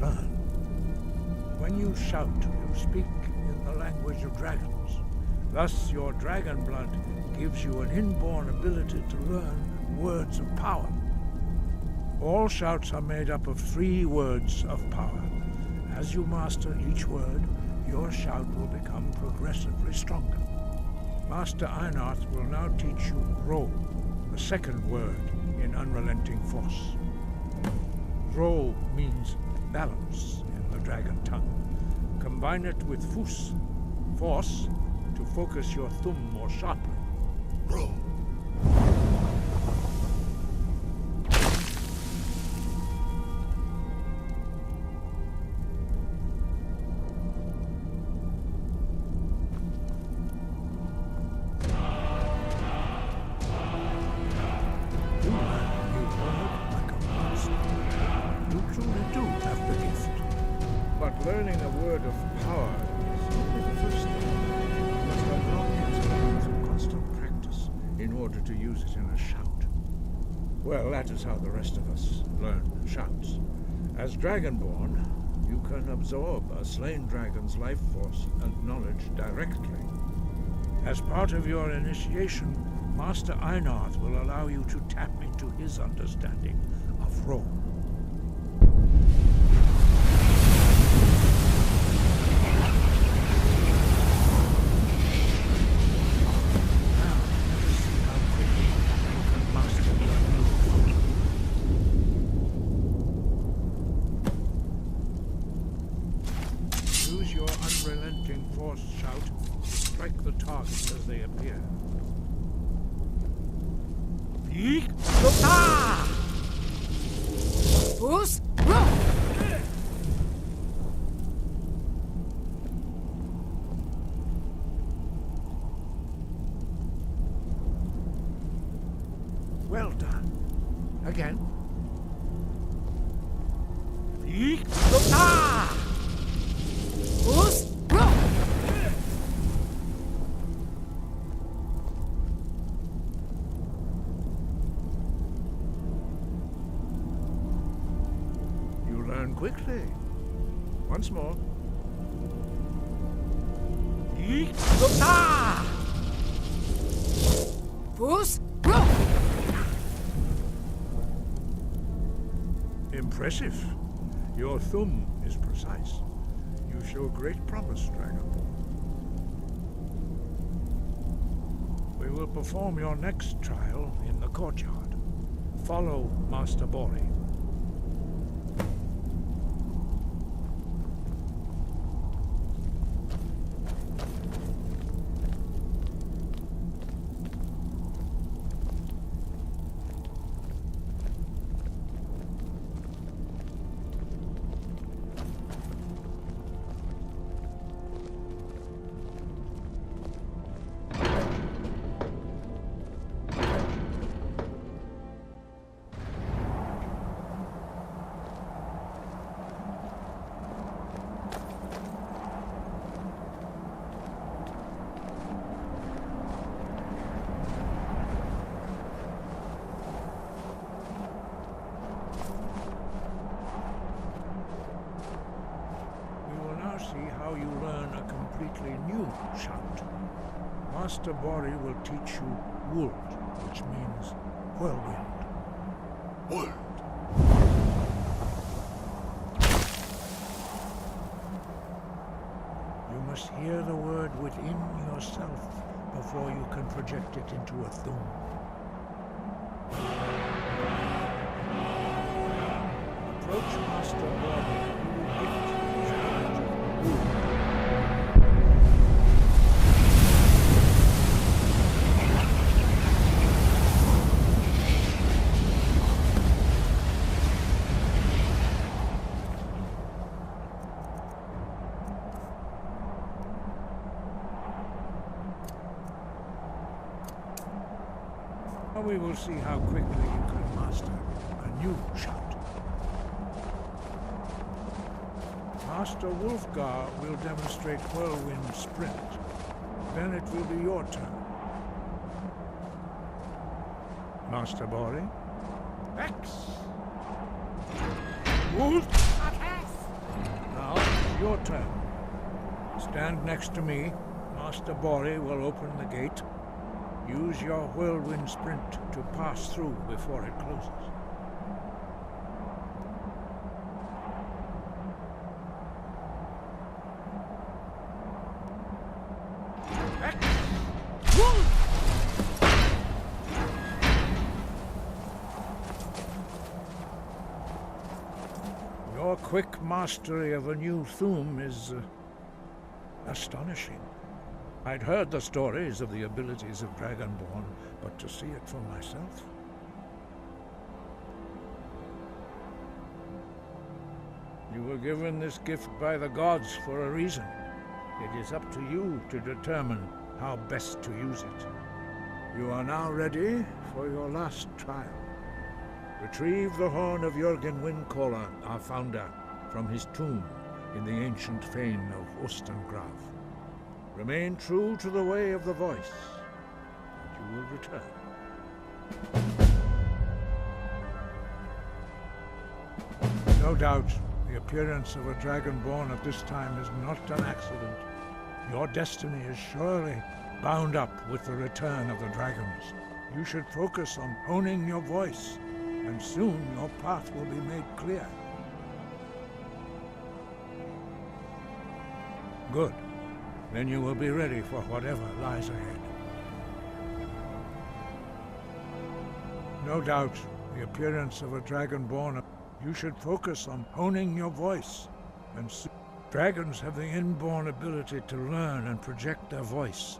learn. When you shout, you speak in the language of dragons. Thus, your dragon blood gives you an inborn ability to learn words of power. All shouts are made up of 3 words of power. As you master each word, your shout will become progressively stronger. Master Einarth will now teach you Ro, the second word in Unrelenting Force. Ro means balance in the dragon tongue. Combine it with Fus, force, to focus your thumb more sharply. Ro. Learning a word of power is only the first step. You must unlock it through constant practice in order to use it in a shout. Well, that is how the rest of us learn shouts. As Dragonborn, you can absorb a slain dragon's life force and knowledge directly. As part of your initiation, Master Einarth will allow you to tap into his understanding of Ro. Use your unrelenting force shout to strike the targets as they appear. Yeek! Ah! Fus! Ro! Well done. Again. Yeek! Ah! Fus! Ro! You learn quickly. Once more. Yeek! Ah! Fus! Ro! Impressive. Your thumb is precise. You show great promise, Dragonborn. We will perform your next trial in the courtyard. Follow Master Bori. See how you learn a completely new shout. Master Bori will teach you Wold, which means whirlwind. Wold. You must hear the word within yourself before you can project it into a thum. Approach Master Bori and gift his knowledge of Wold. Now we will see how quickly you can master a new shout. Master Wolfgar will demonstrate Whirlwind Sprint. Then it will be your turn. Master Bori? X! Wolf! Attack! your turn. Stand next to me. Master Bori will open the gate. Use your whirlwind sprint to pass through before it closes. Your quick mastery of a new Thum is astonishing. I'd heard the stories of the abilities of Dragonborn, but to see it for myself... You were given this gift by the gods for a reason. It is up to you to determine how best to use it. You are now ready for your last trial. Retrieve the horn of Jürgen Windcaller, our founder, from his tomb in the ancient fane of Ostengrav. Remain true to the way of the voice, and you will return. No doubt, the appearance of a Dragonborn at this time is not an accident. Your destiny is surely bound up with the return of the dragons. You should focus on honing your voice, and soon your path will be made clear. Good. Then you will be ready for whatever lies ahead. No doubt, the appearance of a Dragonborn, you should focus on honing your voice, and dragons have the inborn ability to learn and project their voice.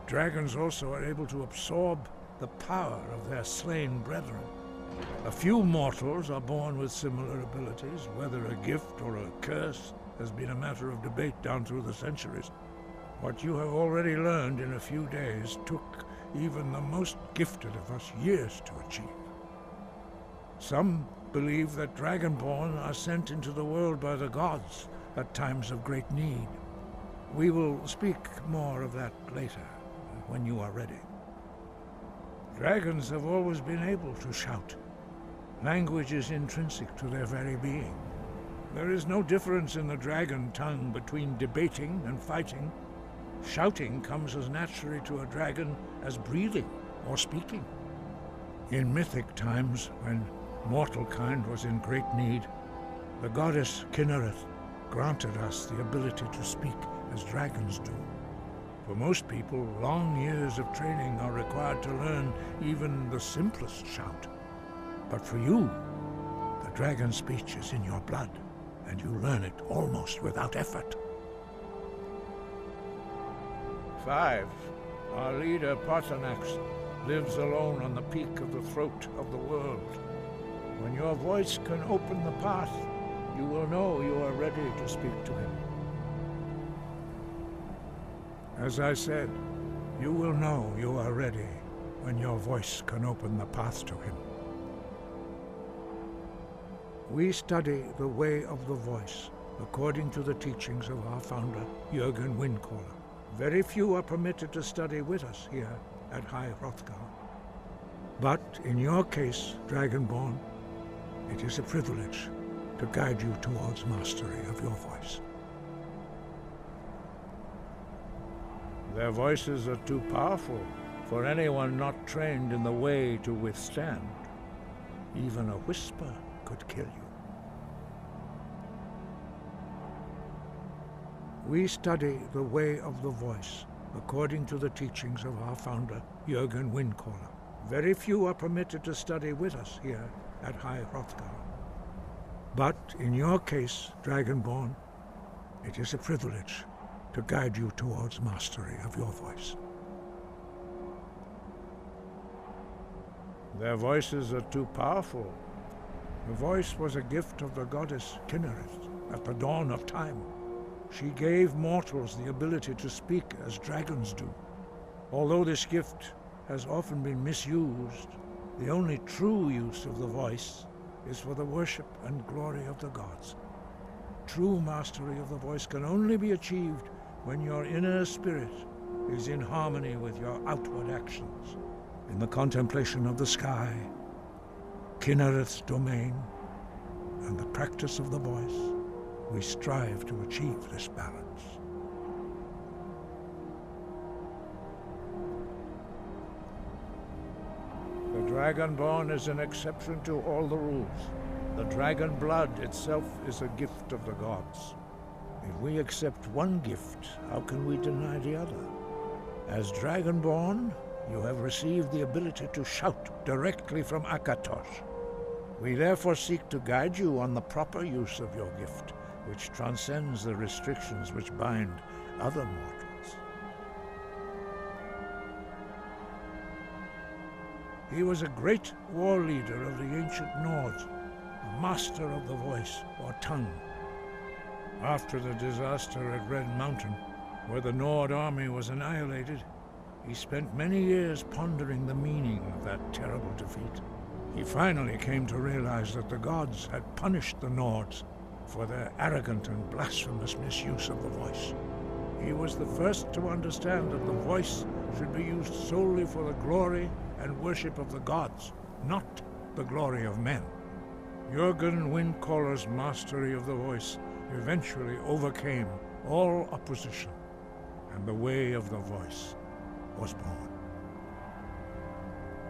Dragons also are able to absorb the power of their slain brethren. A few mortals are born with similar abilities. Whether a gift or a curse has been a matter of debate down through the centuries. What you have already learned in a few days took even the most gifted of us years to achieve. Some believe that Dragonborn are sent into the world by the gods at times of great need. We will speak more of that later, when you are ready. Dragons have always been able to shout. Language is intrinsic to their very being. There is no difference in the dragon tongue between debating and fighting. Shouting comes as naturally to a dragon as breathing or speaking. In mythic times, when mortal kind was in great need, the goddess Kinnereth granted us the ability to speak as dragons do. For most people, long years of training are required to learn even the simplest shout. But for you, the dragon speech is in your blood, and you learn it almost without effort. 5. Our leader, Paarthurnax, lives alone on the peak of the throat of the world. When your voice can open the path, you will know you are ready to speak to him. As I said, you will know you are ready when your voice can open the path to him. We study the way of the voice according to the teachings of our founder, Jürgen Windcaller. Very few are permitted to study with us here at High Hrothgar. But in your case, Dragonborn, it is a privilege to guide you towards mastery of your voice. Their voices are too powerful for anyone not trained in the way to withstand. Even a whisper could kill you. We study the way of the voice according to the teachings of our founder, Jürgen Windcaller. Very few are permitted to study with us here at High Hrothgar. But in your case, Dragonborn, it is a privilege to guide you towards mastery of your voice. Their voices are too powerful. The voice was a gift of the goddess Kinnereth at the dawn of time. She gave mortals the ability to speak as dragons do. Although this gift has often been misused, the only true use of the voice is for the worship and glory of the gods. True mastery of the voice can only be achieved when your inner spirit is in harmony with your outward actions. In the contemplation of the sky, Kinnereth's domain, and the practice of the voice, We strive to achieve this balance. The Dragonborn is an exception to all the rules. The dragon blood itself is a gift of the gods. If we accept one gift, how can we deny the other? As Dragonborn, you have received the ability to shout directly from Akatosh. We therefore seek to guide you on the proper use of your gift, which transcends the restrictions which bind other mortals. He was a great war leader of the ancient Nords, a master of the voice, or tongue. After the disaster at Red Mountain, where the Nord army was annihilated, he spent many years pondering the meaning of that terrible defeat. He finally came to realize that the gods had punished the Nords for their arrogant and blasphemous misuse of the voice. He was the first to understand that the voice should be used solely for the glory and worship of the gods, not the glory of men. Jürgen Windcaller's mastery of the voice eventually overcame all opposition, and the way of the voice was born.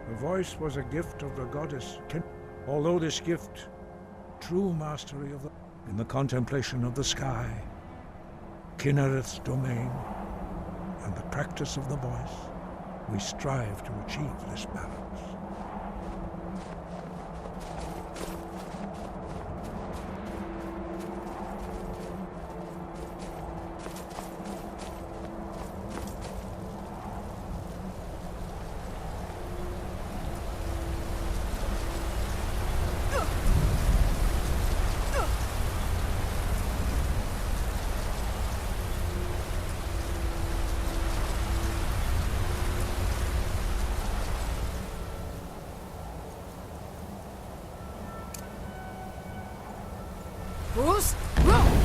The voice was a gift of the goddess Kin. Although this gift, true mastery of the... in the contemplation of the sky, Kinnereth's domain, and the practice of the voice, we strive to achieve this balance. Bruce, roll!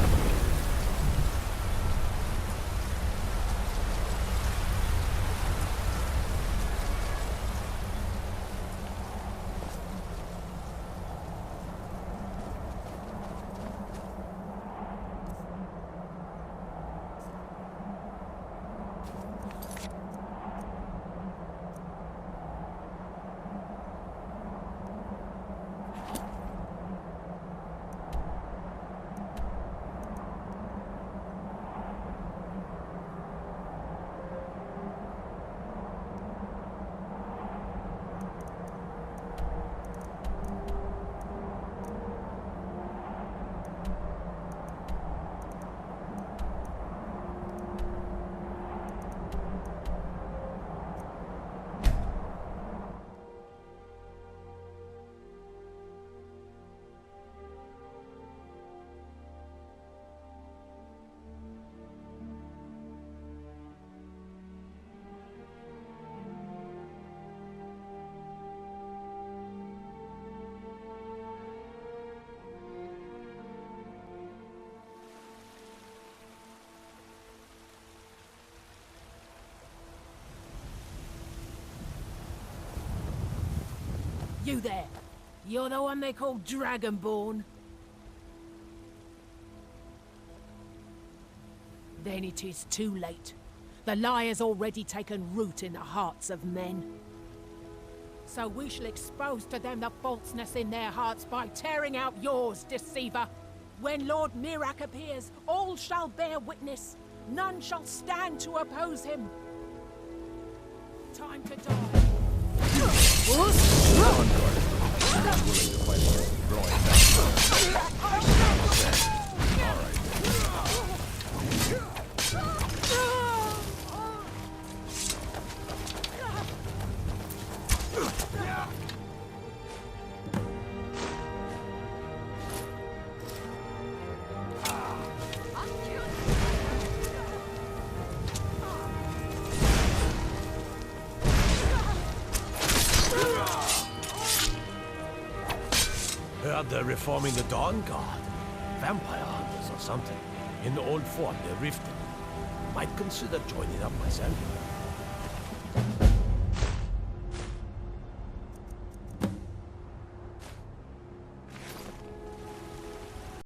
You there. You're the one they call Dragonborn. Then it is too late. The lie has already taken root in the hearts of men. So we shall expose to them the falseness in their hearts by tearing out yours, deceiver. When Lord Mirak appears, all shall bear witness. None shall stand to oppose him. Time to die. Heard they're reforming the Dawn Guard. Vampire hunters or something. In the old fort, they're rifted. Might consider joining up myself.